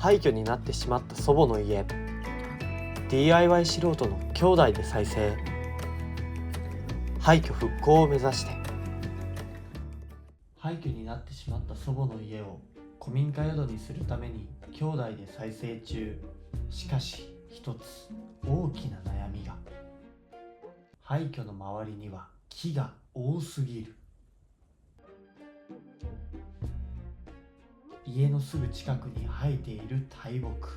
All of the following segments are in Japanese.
廃墟になってしまった祖母の家。 DIY 素人の兄弟で再生。廃墟復興を目指して。廃墟になってしまった祖母の家を古民家宿にするために兄弟で再生中。しかし一つ大きな悩みが。廃墟の周りには木が多すぎる。家のすぐ近くに生えている大木。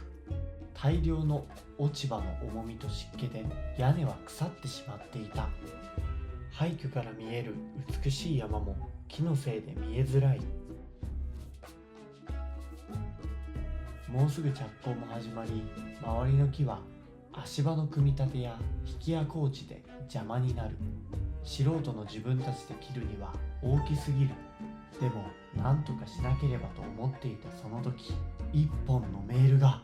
大量の落ち葉の重みと湿気で屋根は腐ってしまっていた。廃墟から見える美しい山も木のせいで見えづらい。もうすぐ着工も始まり、周りの木は足場の組み立てや引きや工事で邪魔になる。素人の自分たちで切るには大きすぎる。でも何とかしなければと思っていたその時、一本のメールが。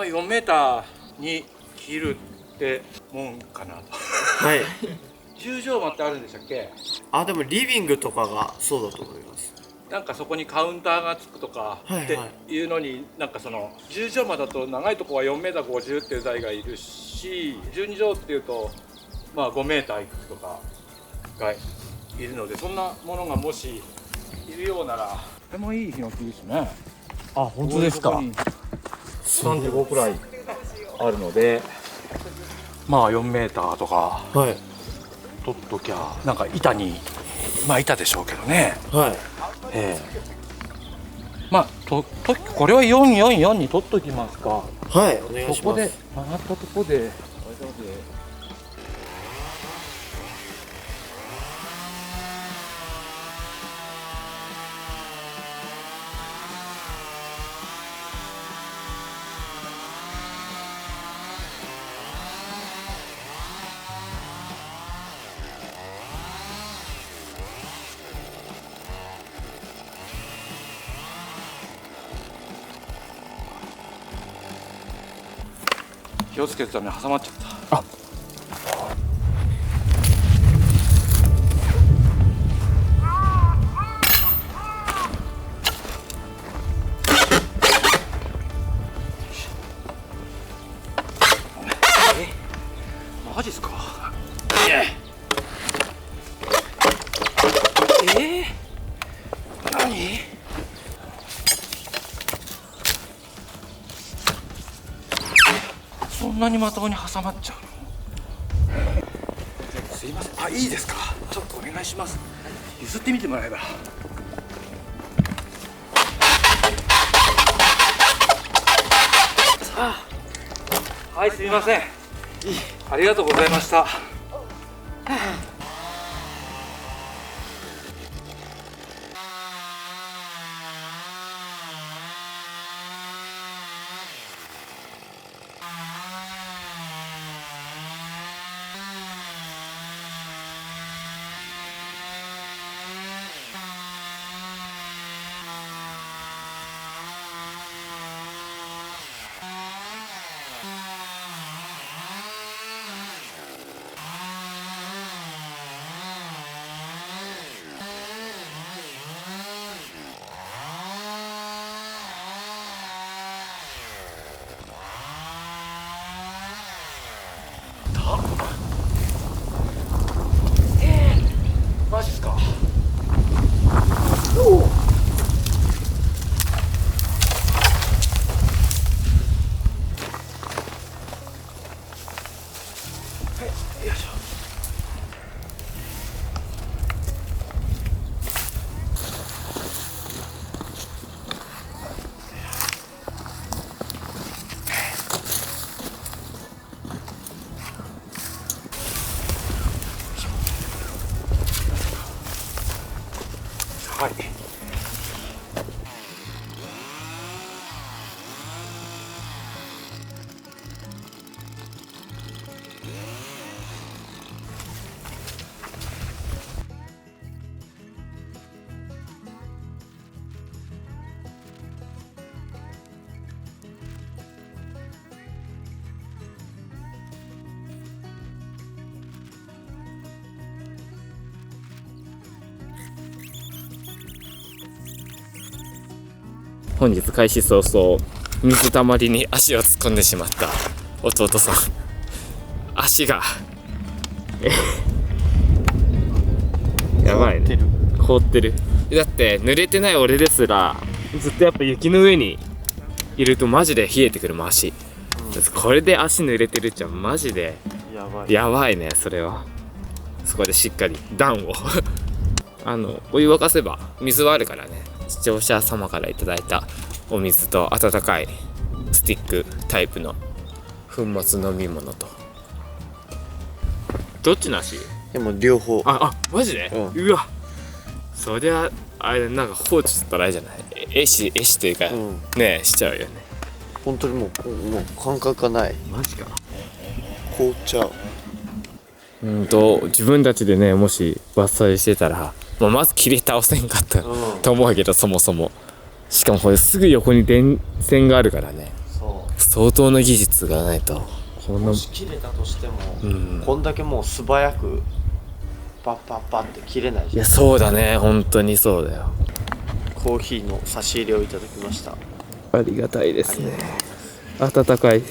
4メーターに切るってもんかなと。はい。10畳間ってあるんでしたっけ？あ、でもリビングとかがそうだと思います。なんかそこにカウンターがつくとかっていうのに、なんかその10畳間だと長いとこは4メーター50っていう台がいるし、12畳っていうとまあ5メーターいくつとかがいるので、そんなものがもしいるようならとてもいいヒノキですね。あ、本当ですか。 35くらいあるので、まあ4メーターとかはい。取っときゃ、なんか板に、まあ板でしょうけどね。はい。まあこれは444に取っときますか。はい、お願いします。ここで曲がったとこで、気をつけてたね、挟まっちゃった。マジっすか。何？そんなにまともに挟まっちゃうの？すいません。あ、いいですか。ちょっとお願いします。譲ってみてもらえば。はい、すみません。ありがとうございました。マジっすか。よいしょ。はい。本日開始早々水たまりに足を突っ込んでしまった弟さん、足がやばいね、凍ってる。だって濡れてない俺ですらずっとやっぱ雪の上にいるとマジで冷えてくるもん足、これで足濡れてるっちゃマジでやばいね。それはそこでしっかり暖をお湯沸かせば水はあるからね。視聴者様からいただいたお水と温かいスティックタイプの粉末飲み物と、どっちの足？でも両方。あ、マジで？うわ、そりゃあれなんか放置したらあれじゃない、絵師というか、ねしちゃうよね。本当にもう感覚がない。マジか。凍っちゃう。自分たちでねもし伐採してたら、まず切り倒せんかったと思うけど、そもそもしかもこれすぐ横に電線があるからね、相当な技術がないとこんなもし切れたとしても、うんこんだけもう素早くパッパッパって切れないじゃん。いやそうだね本当にそうだよ。コーヒーの差し入れをいただきました。ありがたいですね。温かい。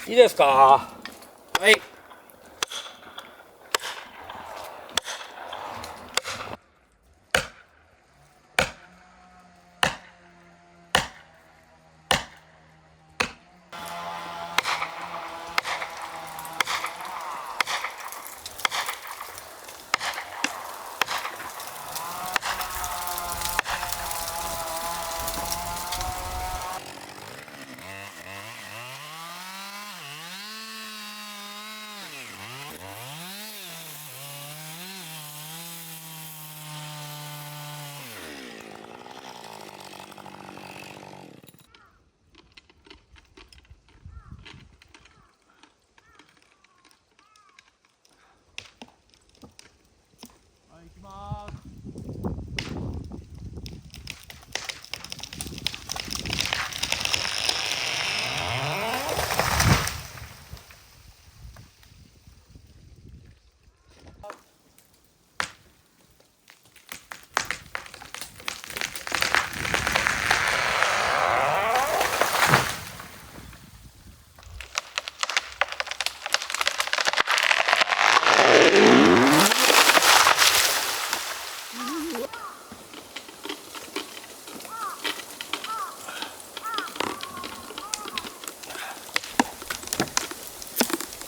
いいですか。はい。はい、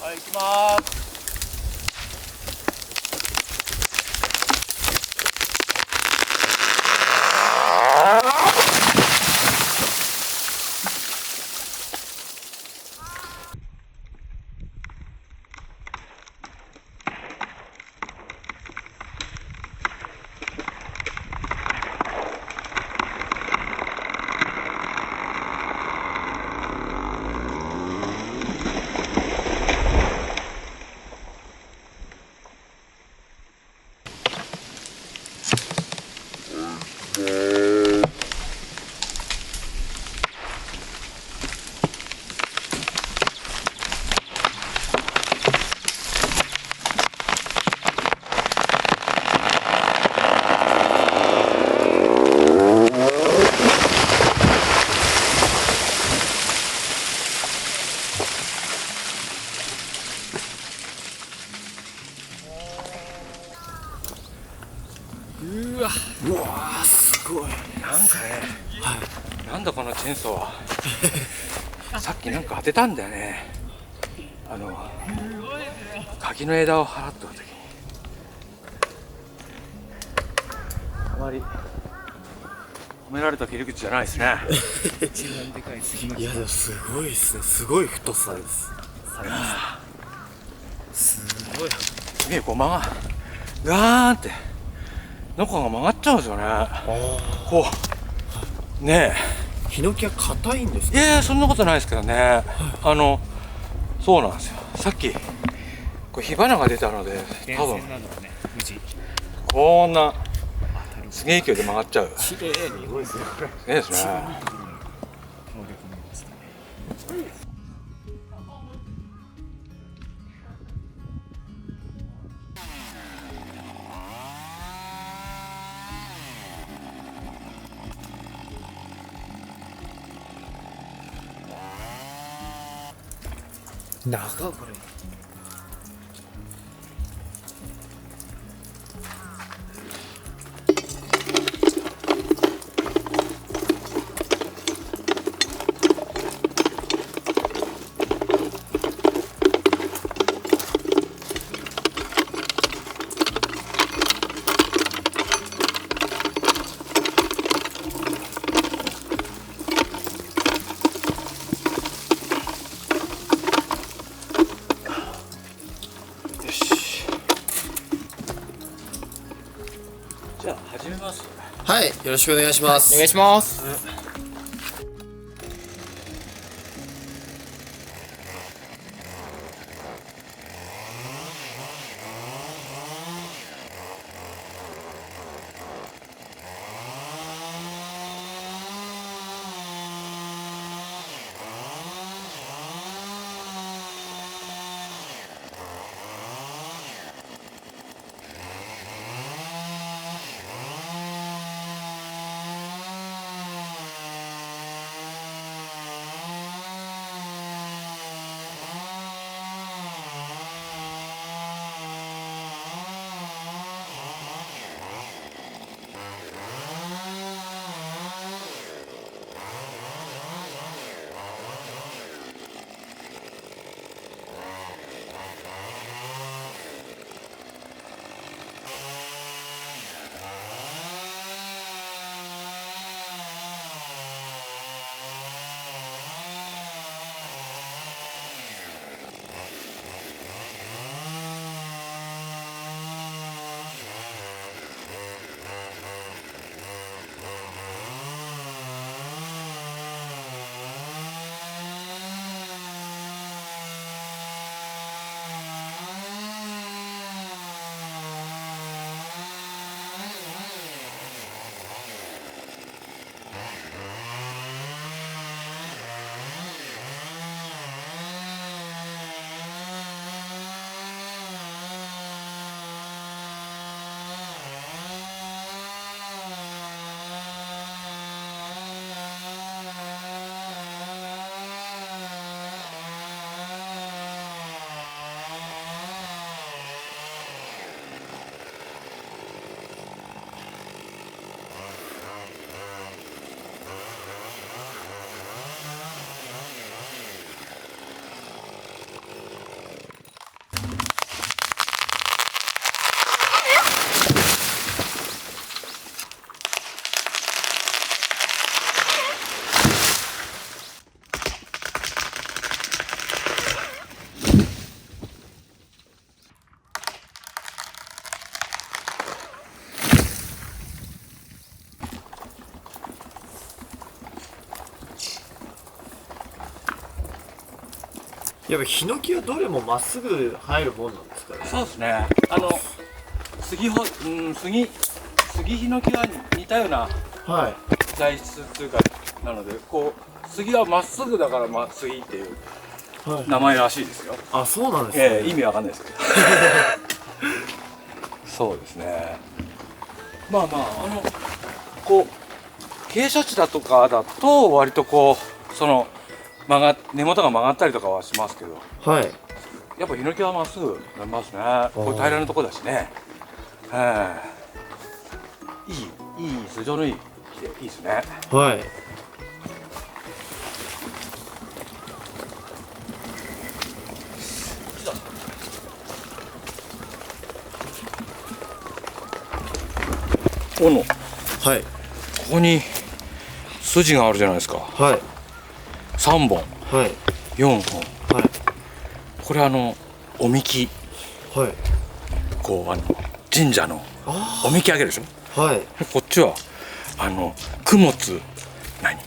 行きます。うわーすごい。なんかね、なんだこのチェーンソーは。さっきなんか当てたんだよね。柿の枝を払った時に。あまり褒められた切り口じゃないですね。いやでもすごいですね。すごい太さです。すごい。すげえこうガーンってノコが曲がっちゃうんですよね。こうねえ。ヒノキは硬いんですか。いやいやそんなことないですけどね。そうなんですよ。さっきこう火花が出たので多分こんなすげえ勢いで曲がっちゃう。綺麗に動いてる。すげえですね。長これ。じゃあ始めます。はい、よろしくお願いします。お願いします。やっぱヒノキはどれもまっすぐ生えるもんなんですかね。そうですね。杉ヒノキは似たようなはい材質というかなので、こう杉はまっすぐだから杉っていうはい。名前らしいですよ。あ、そうなんですね。意味わかんないですけど。そうですね。まあまあこう傾斜地だとかだと割とこう根元が曲がったりとかはしますけど、はい。やっぱヒノキはまっすぐなりますね。こういう平らなところだしね。いい素性のいい木でいいですね。はい。斧、はい。ここに筋があるじゃないですか。はい。 3本はい。 4本、はい。これおみき、はい。こう神社のおみきあげるでしょ。はい。こっちは供物、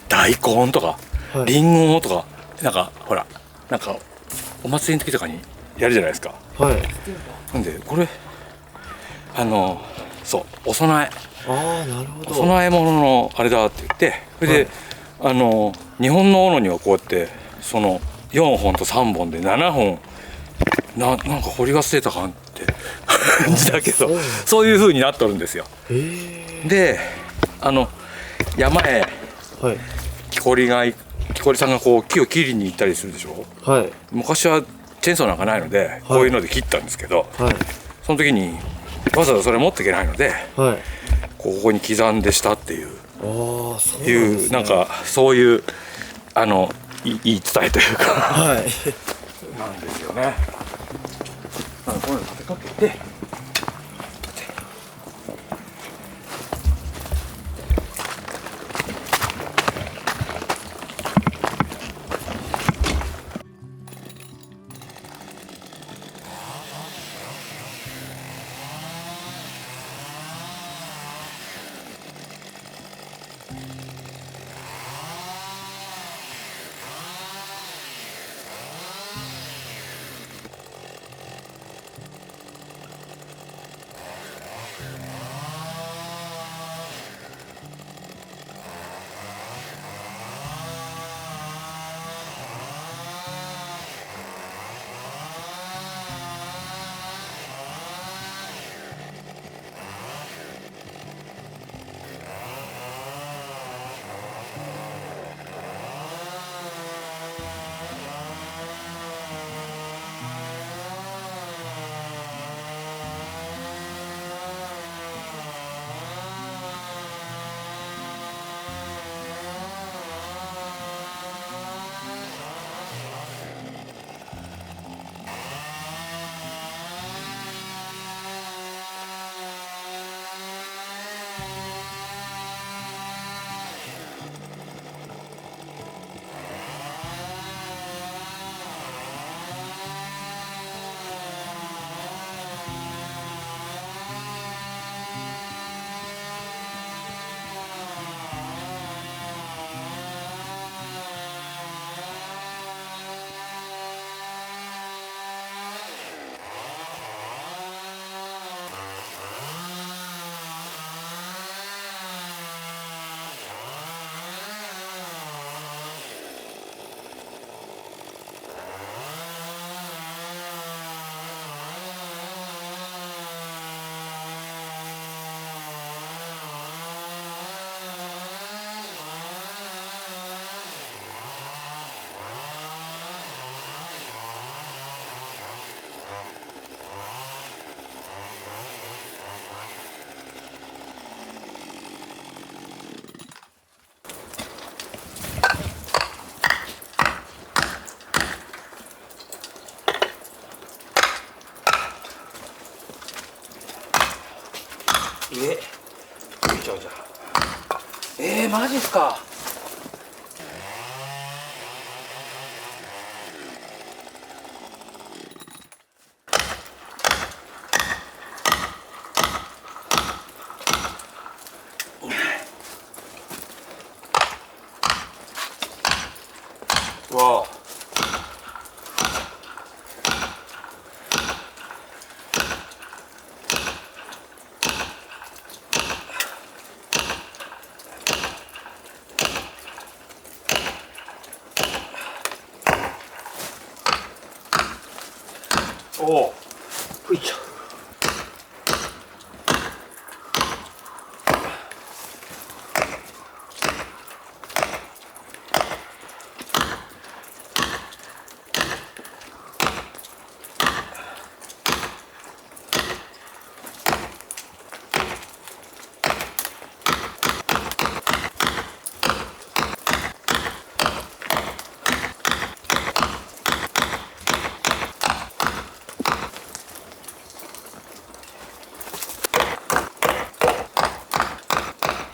大根とか、はいりんごとか、ほらお祭りの時とかにやるじゃないですか。はい。なんでこれそうお供えああ、なるほど。お供え物のあれだって言って、それで、日本の斧にはこうやってその4本と3本で7本なんか掘り忘れた感って感じだけど、そういう風になっとるんですよ。で山へはい。木こりさんがこう木を切りに行ったりするでしょ。はい。昔はチェーンソーなんかないのでこういうので切ったんですけど、はい。その時にわざわざそれ持っていけないのではい。ここに刻んでしたっていうああ、そうなんですね。そういう言い伝えというかはい。なんですよね。こういうの立てかけて。マジっすか。わあ、おほいちゃ。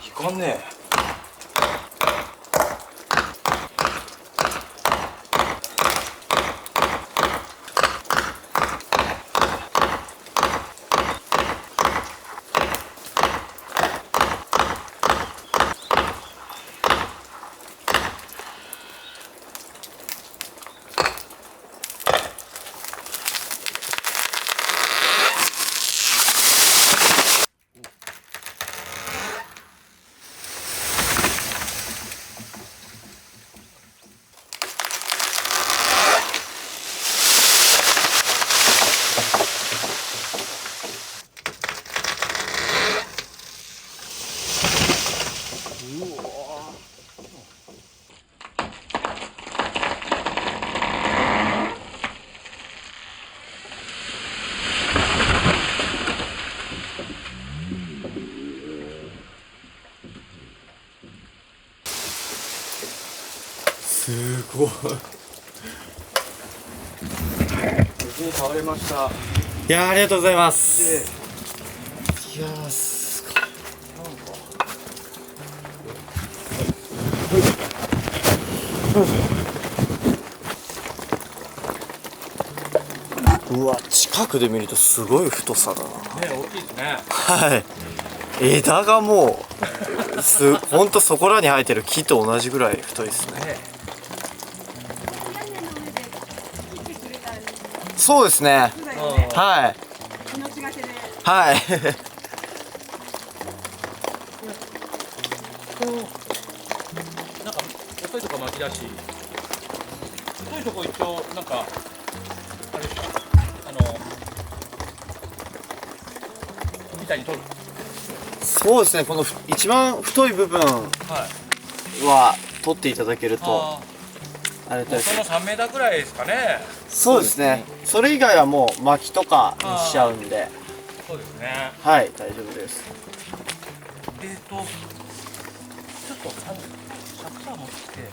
いかんねえ。すごい。無事に倒れました。いやー、ありがとうございます。いやー、すごい。うわ、近くで見るとすごい太さだな。ね、大きいですね。はい。枝がもうほんとそこらに生えてる木と同じぐらい太いですね。そうですね。はい。はい。なんか細いとこ巻き出し、太いとこ一応なんかあれですか、みたいに取る。そうですね。この一番太い部分はい。は取っていただけるとああれあ、その3メーターぐらいですかね。そうですね。それ以外はもう薪とかにしちゃうんで、そうですね。はい、大丈夫です。ちょっとシャッター持ってきて。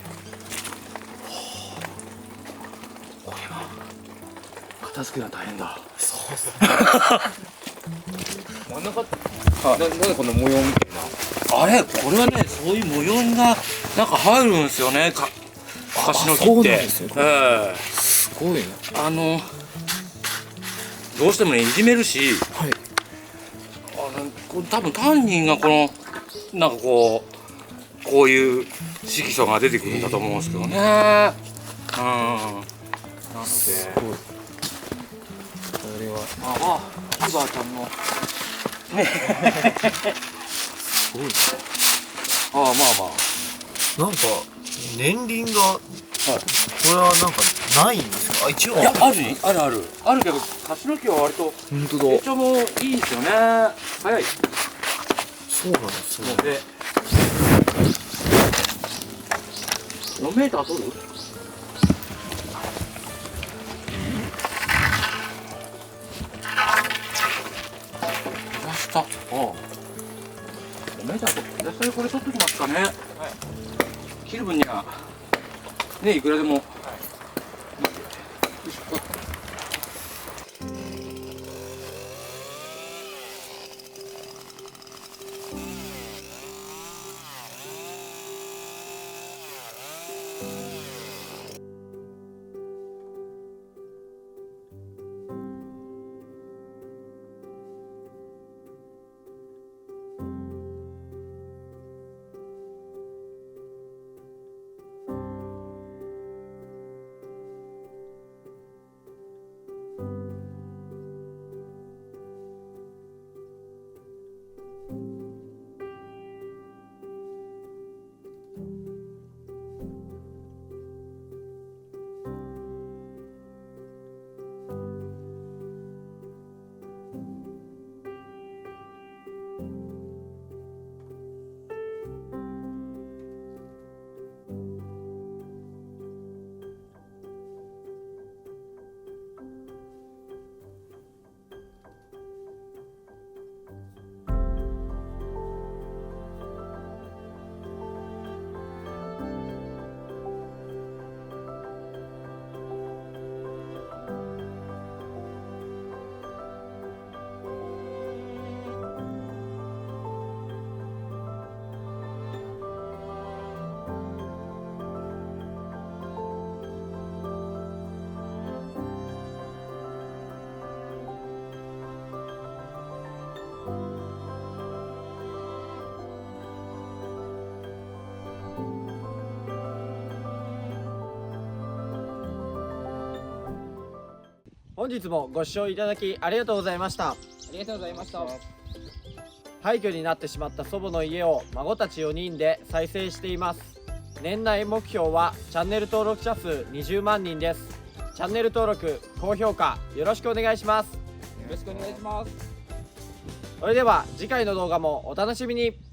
片付けが大変だ。そうですね。真ん中なんでこの模様みたいな。あれ、これはね、そういう模様がなんか入るんですよね。カシの木って。そうなんですよ。すごいね。どうしてもね、いじめるし、はい。これ多分タンニンがこのなんかこういう色素が出てくるんだと思うんですけどね。なので、これはヒバーちゃんのね。すごい。まあなんか年輪が、これはなんかないんですか？一応いや、あるけど、カシの木は割と本当成長もいいですよね。早いそうなんですね。ので、4メーター取る？下。5メーター取って、それこれ取っときますかね。切る分にはね、いくらでも。本日もご視聴いただきありがとうございました。ありがとうございました。廃墟になってしまった祖母の家を孫たち4人で再生しています。年内目標はチャンネル登録者数20万人です。チャンネル登録、高評価よろしくお願いします。よろしくお願いします。それでは次回の動画もお楽しみに。